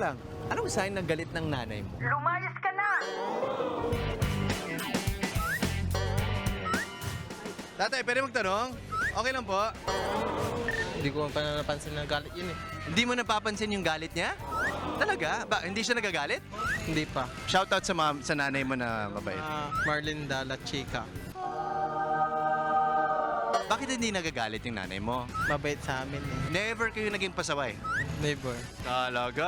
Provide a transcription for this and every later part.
lang, anong sign ng galit ng nanay mo? Lumayas ka na! Tatay, pwede magtanong? Okay lang po. Hindi ko pa napansin na galit yun eh. Hindi mo napapansin yung galit niya? Talaga? Ba, hindi siya nagagalit? Hindi pa. Shoutout sa nanay mo na mabait. Marlinda La Chica. Bakit hindi nagagalit yung nanay mo? Mabait sa amin eh. Never kayo naging pasaway. Neighbor. Talaga?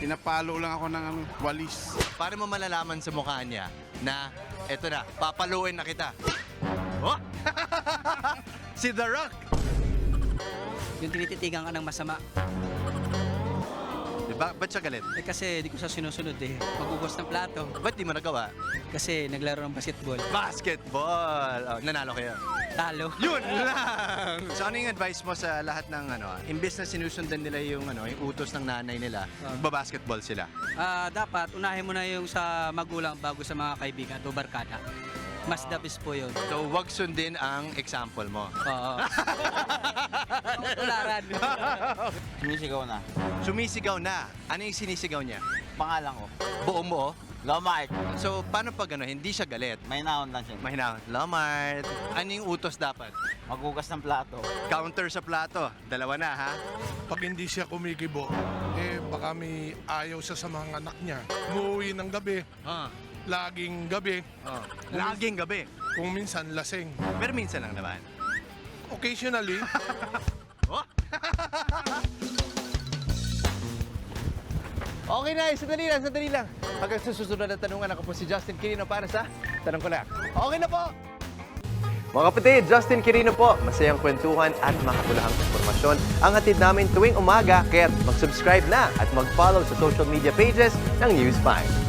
Pinapalo lang ako ng walis. Para mo malalaman sa mukha niya na, eto na, papaluin na kita. Oh! Si The Rock! Yung tinititigan ka ng masama. Diba? Ba't siya galit? Eh kasi di ko siya sinusunod eh. Magugos ng plato. Ba't di mo nagawa? Kasi naglaro ng basketball. Basketball! Oh, nanalo kayo. Talo. Yun lang! So ano yung advice mo sa lahat ng imbes na sinusundan nila yung utos ng nanay nila, magbabasketball sila? Dapat unahin mo na yung sa magulang bago sa mga kaibigan o barkada. Mas the best po yun. So wag sundin ang example mo. Oo. Tularan. Sumisigaw na. Sumisigaw na. Ano yung sinisigaw niya? Pangalan ko. Buo mo? Lomart. So paano pag hindi siya galit? May naon lang siya. Mahina. Lomart. Ano yung utos dapat? Maghugas ng plato. Counter sa plato. Dalawa na ha? Pag hindi siya kumikibo, baka may ayaw siya sa mga anak niya. Umuwi ng gabi, laging gabi, Laging gabi. kung minsan lasing. Pero minsan lang naman. Occasionally, Oh! Okay na, sandali lang. Hanggang sa susunod na tanungan, ako po si Justin Quirino para sa Tanong Ko Lang. Okay na po! Mga kapatid, Justin Quirino po. Masayang kwentuhan at makapulahang informasyon ang hatid namin tuwing umaga. Kaya mag-subscribe na at mag-follow sa social media pages ng News 5.